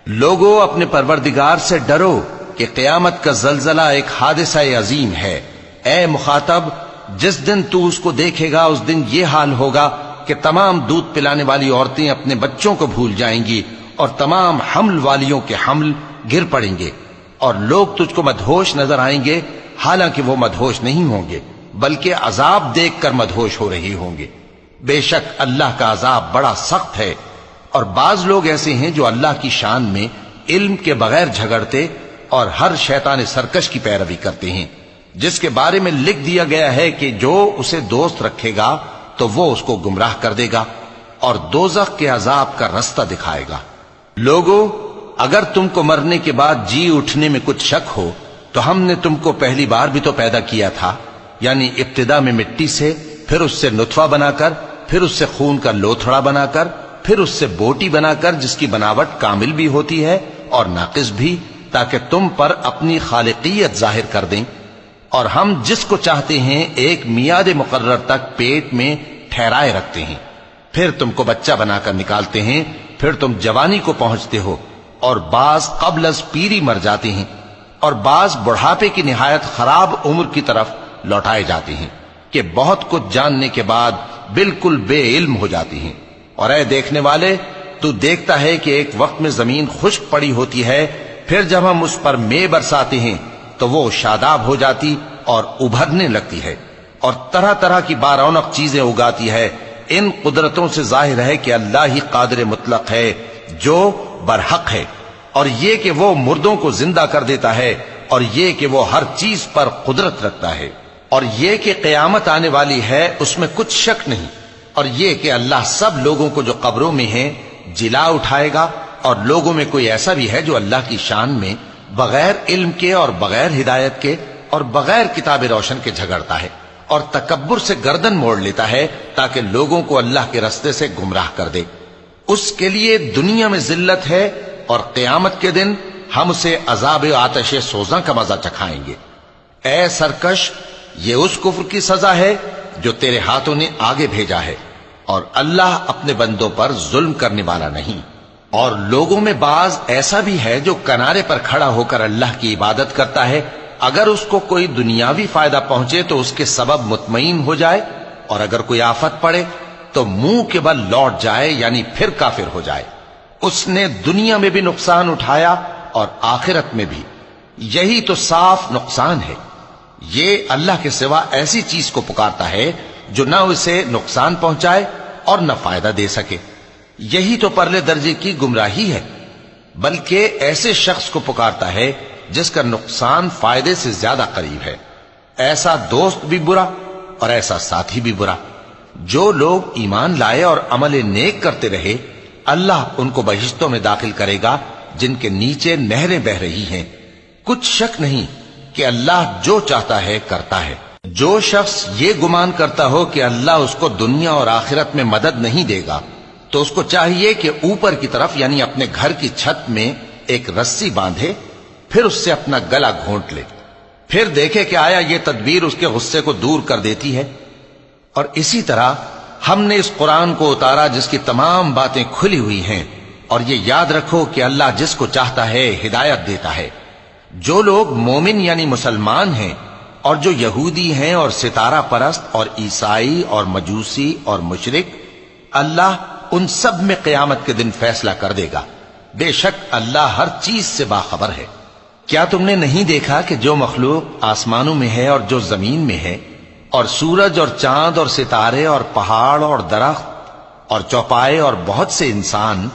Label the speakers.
Speaker 1: لوگو اپنے پروردگار سے ڈرو کہ قیامت کا زلزلہ ایک حادثہ عظیم ہے۔ اے مخاطب، جس دن تو اس کو دیکھے گا اس دن یہ حال ہوگا کہ تمام دودھ پلانے والی عورتیں اپنے بچوں کو بھول جائیں گی اور تمام حمل والیوں کے حمل گر پڑیں گے، اور لوگ تجھ کو مدہوش نظر آئیں گے، حالانکہ وہ مدہوش نہیں ہوں گے بلکہ عذاب دیکھ کر مدہوش ہو رہے ہوں گے۔ بے شک اللہ کا عذاب بڑا سخت ہے۔ اور بعض لوگ ایسے ہیں جو اللہ کی شان میں علم کے بغیر جھگڑتے اور ہر شیطان سرکش کی پیروی کرتے ہیں، جس کے بارے میں لکھ دیا گیا ہے کہ جو اسے دوست رکھے گا تو وہ اس کو گمراہ کر دے گا اور دوزخ کے عذاب کا رستہ دکھائے گا۔ لوگو، اگر تم کو مرنے کے بعد جی اٹھنے میں کچھ شک ہو تو ہم نے تم کو پہلی بار بھی تو پیدا کیا تھا، یعنی ابتدا میں مٹی سے، پھر اس سے نطفہ بنا کر، پھر اس سے خون کا لوتھڑا بنا کر، پھر اس سے بوٹی بنا کر جس کی بناوٹ کامل بھی ہوتی ہے اور ناقص بھی، تاکہ تم پر اپنی خالقیت ظاہر کر دیں۔ اور ہم جس کو چاہتے ہیں ایک میعاد مقرر تک پیٹ میں ٹھہرائے رکھتے ہیں، پھر تم کو بچہ بنا کر نکالتے ہیں، پھر تم جوانی کو پہنچتے ہو، اور بعض قبل از پیری مر جاتے ہیں، اور بعض بڑھاپے کی نہایت خراب عمر کی طرف لوٹائے جاتے ہیں کہ بہت کچھ جاننے کے بعد بالکل بے علم ہو جاتے ہیں۔ اور اے دیکھنے والے، تو دیکھتا ہے کہ ایک وقت میں زمین خشک پڑی ہوتی ہے، پھر جب ہم اس پر مے برساتے ہیں تو وہ شاداب ہو جاتی اور ابھرنے لگتی ہے اور طرح طرح کی بارونق چیزیں اگاتی ہے۔ ان قدرتوں سے ظاہر ہے کہ اللہ ہی قادر مطلق ہے جو برحق ہے، اور یہ کہ وہ مردوں کو زندہ کر دیتا ہے، اور یہ کہ وہ ہر چیز پر قدرت رکھتا ہے، اور یہ کہ قیامت آنے والی ہے اس میں کچھ شک نہیں، اور یہ کہ اللہ سب لوگوں کو جو قبروں میں ہیں جلا اٹھائے گا، اور لوگوں میں کوئی ایسا بھی ہے جو اللہ کی شان میں بغیر علم کے اور بغیر ہدایت کے اور بغیر کتاب روشن کے جھگڑتا ہے اور تکبر سے گردن موڑ لیتا ہے تاکہ لوگوں کو اللہ کے رستے سے گمراہ کر دے۔ اس کے لیے دنیا میں ذلت ہے، اور قیامت کے دن ہم اسے عذاب آتش سوزاں کا مزہ چکھائیں گے۔ اے سرکش، یہ اس کفر کی سزا ہے جو تیرے ہاتھوں نے آگے بھیجا ہے، اور اللہ اپنے بندوں پر ظلم کرنے والا نہیں۔ اور لوگوں میں بعض ایسا بھی ہے جو کنارے پر کھڑا ہو کر اللہ کی عبادت کرتا ہے، اگر اس کو کوئی دنیاوی فائدہ پہنچے تو اس کے سبب مطمئن ہو جائے، اور اگر کوئی آفت پڑے تو منہ کے بل لوٹ جائے، یعنی پھر کافر ہو جائے۔ اس نے دنیا میں بھی نقصان اٹھایا اور آخرت میں بھی، یہی تو صاف نقصان ہے۔ یہ اللہ کے سوا ایسی چیز کو پکارتا ہے جو نہ اسے نقصان پہنچائے اور نہ فائدہ دے سکے، یہی تو پرلے درجے کی گمراہی ہے۔ بلکہ ایسے شخص کو پکارتا ہے جس کا نقصان فائدے سے زیادہ قریب ہے۔ ایسا دوست بھی برا اور ایسا ساتھی بھی برا۔ جو لوگ ایمان لائے اور عمل نیک کرتے رہے، اللہ ان کو بہشتوں میں داخل کرے گا جن کے نیچے نہریں بہ رہی ہیں۔ کچھ شک نہیں کہ اللہ جو چاہتا ہے کرتا ہے۔ جو شخص یہ گمان کرتا ہو کہ اللہ اس کو دنیا اور آخرت میں مدد نہیں دے گا، تو اس کو چاہیے کہ اوپر کی طرف یعنی اپنے گھر کی چھت میں ایک رسی باندھے، پھر اس سے اپنا گلا گھونٹ لے، پھر دیکھے کہ آیا یہ تدبیر اس کے غصے کو دور کر دیتی ہے۔ اور اسی طرح ہم نے اس قرآن کو اتارا جس کی تمام باتیں کھلی ہوئی ہیں، اور یہ یاد رکھو کہ اللہ جس کو چاہتا ہے ہدایت دیتا ہے۔ جو لوگ مومن یعنی مسلمان ہیں اور جو یہودی ہیں اور ستارہ پرست اور عیسائی اور مجوسی اور مشرک، اللہ ان سب میں قیامت کے دن فیصلہ کر دے گا۔ بے شک اللہ ہر چیز سے باخبر ہے۔ کیا تم نے نہیں دیکھا کہ جو مخلوق آسمانوں میں ہے اور جو زمین میں ہے، اور سورج اور چاند اور ستارے اور پہاڑ اور درخت اور چوپائے اور بہت سے انسان